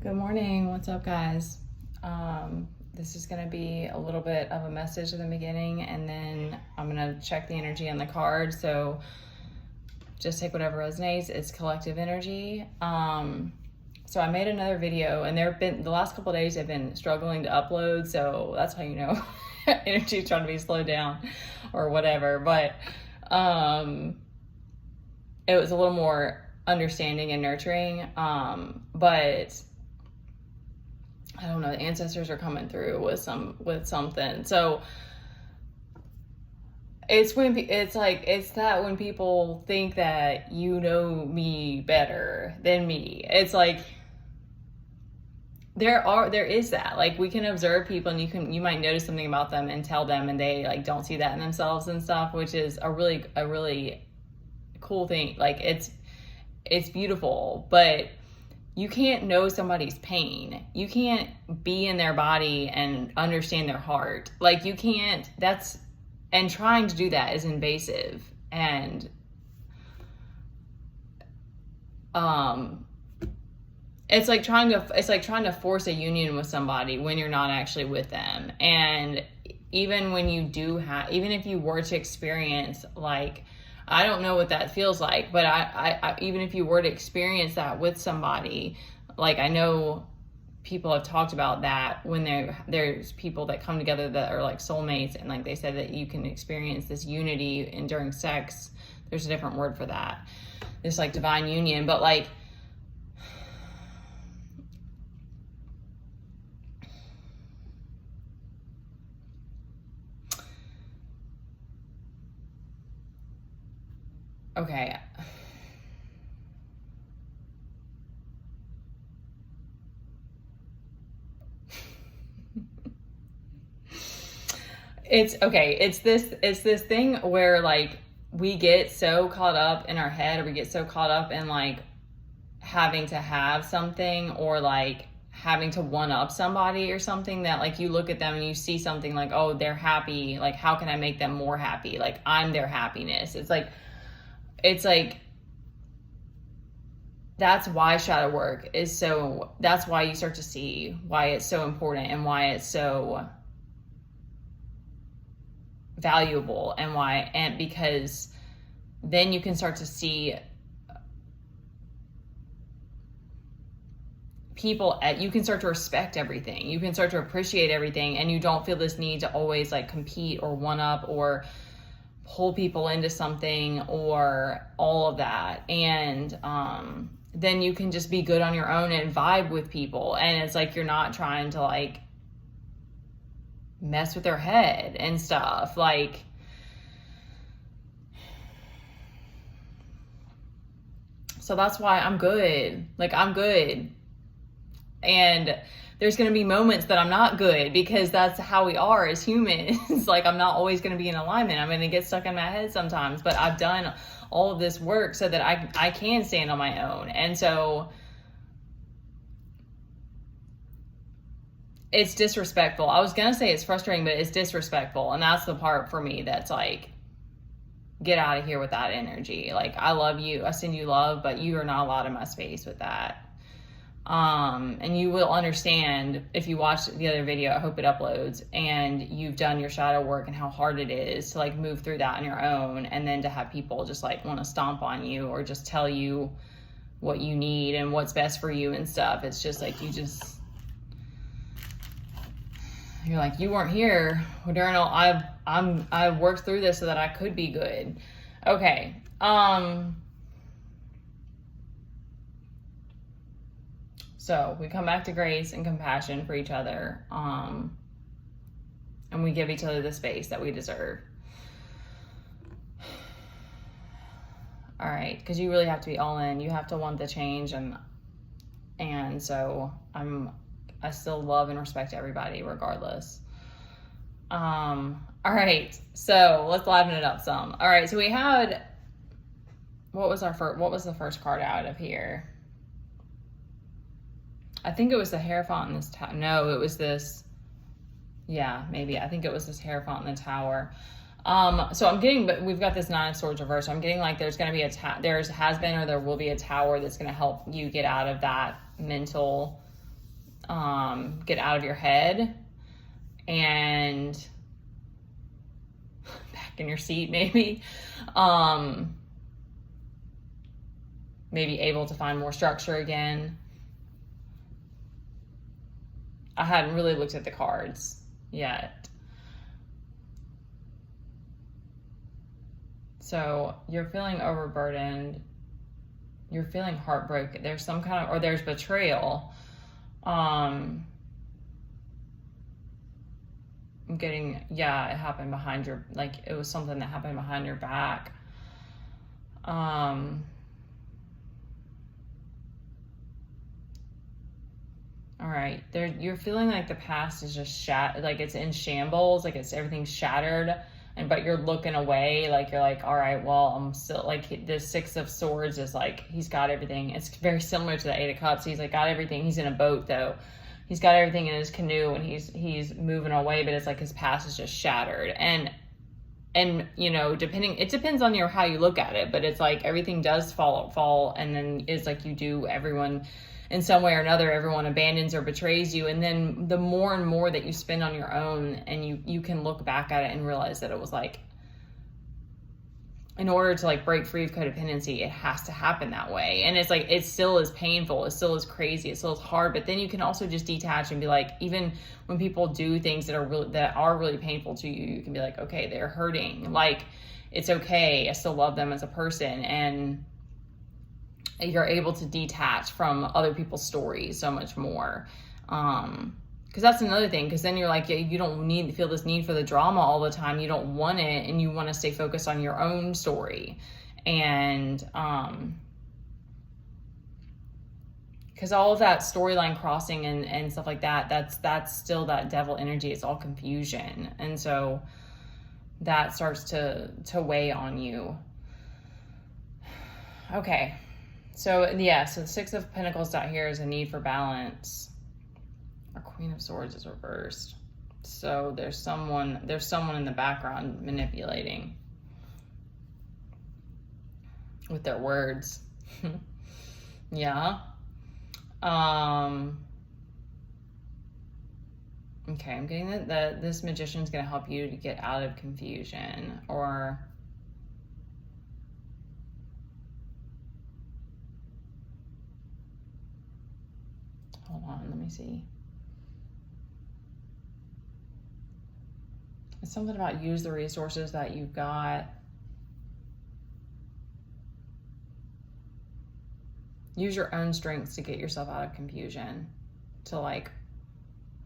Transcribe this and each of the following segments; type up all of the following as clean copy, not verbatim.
Good morning. What's up, guys? This is going to be a little bit of a message in the beginning, and then I'm going to check the energy on the card. So just take whatever resonates. It's collective energy. So I made another video, and the last couple of days I've been struggling to upload. So that's how you know energy is trying to be slowed down or whatever. But it was a little more understanding and nurturing. But I don't know, the ancestors are coming through with something. So it's when people think that you know me better than me. It's like there is that, like, we can observe people and you might notice something about them and tell them, and they like don't see that in themselves and stuff, which is a really cool thing. Like it's beautiful, but you can't know somebody's pain. You can't be in their body and understand their heart. Like, you can't, and trying to do that is invasive. And it's like trying to force a union with somebody when you're not actually with them. And even when you even if you were to experience, like, I don't know what that feels like, but I even if you were to experience that with somebody, like, I know people have talked about that when there's people that come together that are like soulmates, and like they said that you can experience this unity and during sex. There's a different word for that. It's like divine union, but like, okay. It's this thing where, like, we get so caught up in our head, or we get so caught up in like having to have something, or like having to one up somebody or something, that like you look at them and you see something like, oh, they're happy, like, how can I make them more happy? Like, I'm their happiness. It's like that's why shadow work is that's why you start to see why it's so important and why it's so valuable, and because then you can start to see people, you can start to respect everything, you can start to appreciate everything, and you don't feel this need to always like compete or one up or pull people into something or all of that. And then you can just be good on your own and vibe with people, and it's like you're not trying to like mess with their head and stuff. Like, so that's why I'm good. Like, I'm good. And there's going to be moments that I'm not good, because that's how we are as humans. Like, I'm not always going to be in alignment. I'm going to get stuck in my head sometimes, but I've done all of this work so that I can stand on my own. And so it's disrespectful. I was going to say it's frustrating, but it's disrespectful. And that's the part for me that's like, get out of here with that energy. Like, I love you, I send you love, but you are not allowed in my space with that. And you will understand if you watch the other video, I hope it uploads, and you've done your shadow work and how hard it is to like move through that on your own, and then to have people just like want to stomp on you or just tell you what you need and what's best for you and stuff. It's just like, you're like, you weren't here during all, I've worked through this so that I could be good. Okay. So we come back to grace and compassion for each other. And we give each other the space that we deserve. All right. Because you really have to be all in. You have to want the change. And so I still love and respect everybody regardless. All right. So let's liven it up some. All right. So we had, what was the first card out of here? I think it was the Hierophant in this tower. No, it was this. Yeah, maybe. I think it was this Hierophant in the tower. So I'm getting, but we've got this Nine of Swords reverse. So I'm getting like there's going to be there will be a tower that's going to help you get out of that mental get out of your head and back in your seat, maybe. Maybe able to find more structure again. I hadn't really looked at the cards yet. So you're feeling overburdened. You're feeling heartbroken. There's some kind of, or there's betrayal. I'm getting, yeah, it happened behind your, like, it was something that happened behind your back. All right, there, you're feeling like the past is just like it's in shambles, like it's everything's shattered, but you're looking away, like you're like, all right, well, I'm still, like, the Six of Swords is like, he's got everything. It's very similar to the Eight of Cups. He's like got everything. He's in a boat though. He's got everything in his canoe and he's moving away, but it's like his past is just shattered. And you know, it depends on how you look at it, but it's like everything does fall, and then it's like you do, everyone in some way or another, everyone abandons or betrays you. And then the more and more that you spend on your own, and you can look back at it and realize that it was like, in order to like break free of codependency, it has to happen that way. And it's like, it still is painful. It still is crazy. It still is hard. But then you can also just detach and be like, even when people do things that are really painful to you, you can be like, okay, they're hurting. Like, it's okay. I still love them as a person. And you're able to detach from other people's stories so much more. Because that's another thing, because then you're like, yeah, you don't feel this need for the drama all the time. You don't want it, and you want to stay focused on your own story. And because all of that storyline crossing and stuff like that, that's still that devil energy. It's all confusion. And so that starts to weigh on you. Okay. So yeah, so the Six of Pentacles out here is a need for balance. Our Queen of Swords is reversed. So there's someone in the background manipulating with their words. Yeah. Okay, I'm getting that this magician is going to help you to get out of confusion, or hold on, let me see. It's something about use the resources that you've got. Use your own strengths to get yourself out of confusion, to like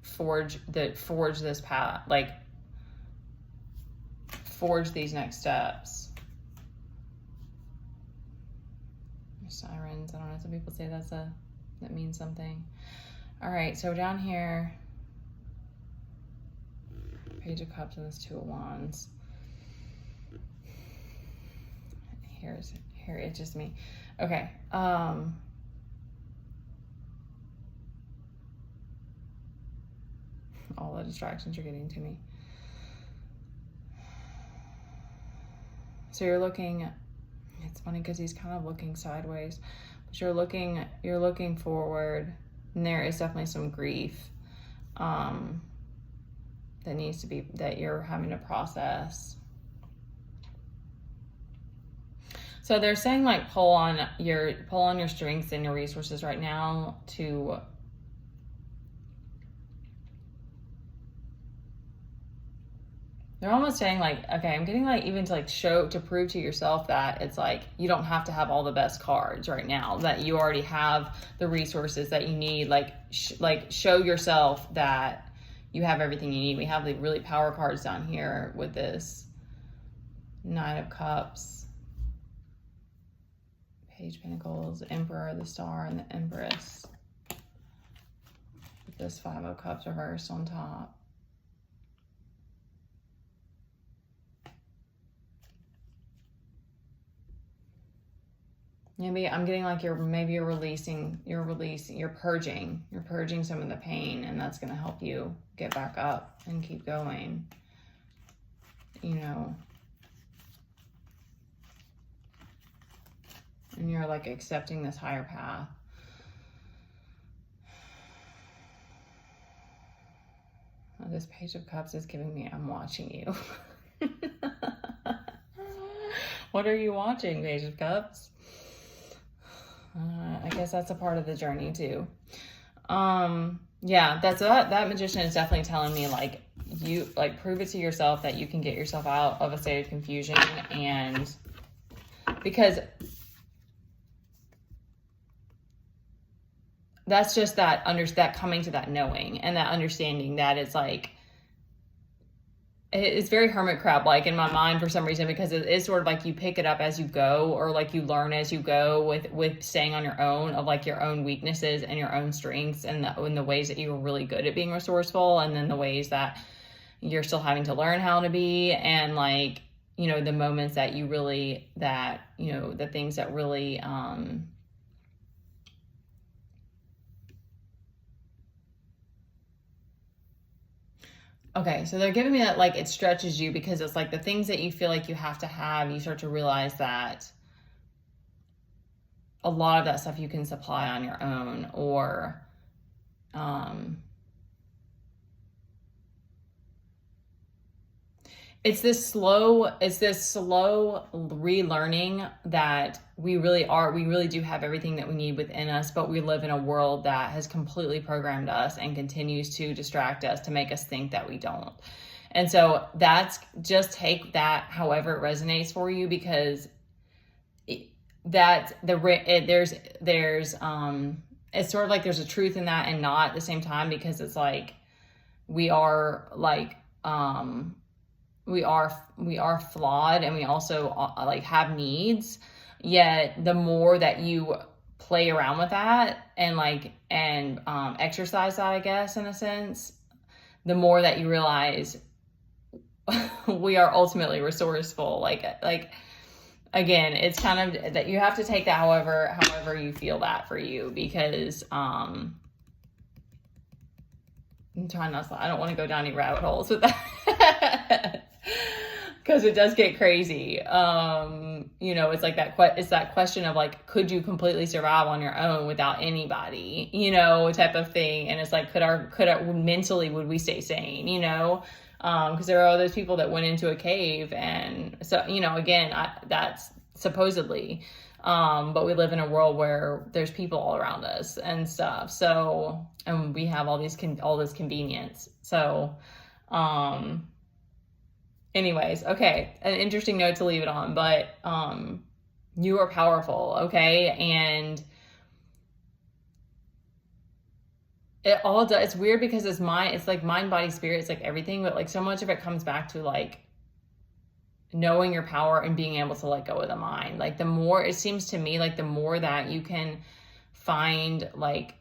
forge this path, like forge these next steps. Sirens, I don't know, some people say that means something. All right, so down here, Page of Cups and this Two of Wands. Here it's just me. Okay. All the distractions are getting to me. So you're looking, it's funny because he's kind of looking sideways, but you're looking forward, and there is definitely some grief that you're having to process. So they're saying like pull on your strengths and your resources right now to they're almost saying like, okay, I'm getting like even to prove to yourself that it's like you don't have to have all the best cards right now, that you already have the resources that you need. Like show yourself that you have everything you need. We have the really power cards down here with this Knight of Cups, Page of Pentacles, Emperor, the Star, and the Empress. With this Five of Cups reversed on top. Maybe I'm getting like you're purging some of the pain, and that's going to help you get back up and keep going, you know, and you're like accepting this higher path. this Page of Cups is giving me, I'm watching you. What are you watching, Page of Cups? I guess that's a part of the journey too. Yeah, that Magician is definitely telling me, like, you, like, prove it to yourself that you can get yourself out of a state of confusion. And because that's just that coming to that knowing and that understanding that it's like, it's very hermit crab like in my mind for some reason, because it is sort of like you pick it up as you go, or like you learn as you go with staying on your own, of like your own weaknesses and your own strengths, and the ways that you were really good at being resourceful, and then the ways that you're still having to learn how to be, and like, you know, the moments that you really, that, you know, the things that really okay, so they're giving me that, like, it stretches you, because it's like the things that you feel like you have to have, you start to realize that a lot of that stuff you can supply on your own, or it's this slow relearning that we really do have everything that we need within us, but we live in a world that has completely programmed us and continues to distract us to make us think that we don't. And so just take that however it resonates for you, because there's it's sort of like there's a truth in that and not at the same time, because it's like we are flawed, and we also like have needs. Yet the more that you play around with that and exercise that, I guess, in a sense, the more that you realize we are ultimately resourceful. Like again, it's kind of that you have to take that however you feel that for you, because I'm trying not to, I don't want to go down any rabbit holes with that. Because it does get crazy. You know, it's like it's that question of like, could you completely survive on your own without anybody, you know, type of thing. And it's like, mentally, would we stay sane, you know? Because there are all those people that went into a cave, and so, you know, again, that's supposedly, but we live in a world where there's people all around us and stuff. So, and we have all this convenience. So, anyways, okay, an interesting note to leave it on, but you are powerful, okay? And it all does, it's weird because it's like mind, body, spirit, it's like everything, but like so much of it comes back to like knowing your power and being able to let go of the mind. Like the more, it seems to me like the more that you can find like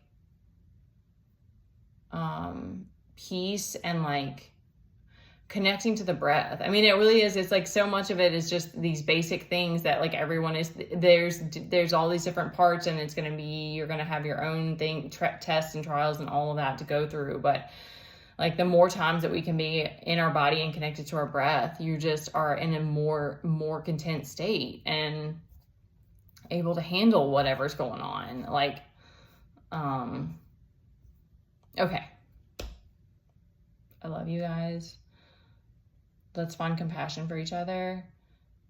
peace and like connecting to the breath. I mean, it really is. It's like so much of it is just these basic things that like everyone is, there's all these different parts, and it's going to be, you're going to have your own tests and trials and all of that to go through. But like the more times that we can be in our body and connected to our breath, you just are in a more content state and able to handle whatever's going on. Like, okay. I love you guys. Let's find compassion for each other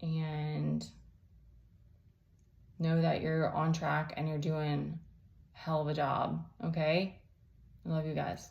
and know that you're on track and you're doing a hell of a job. Okay? I love you guys.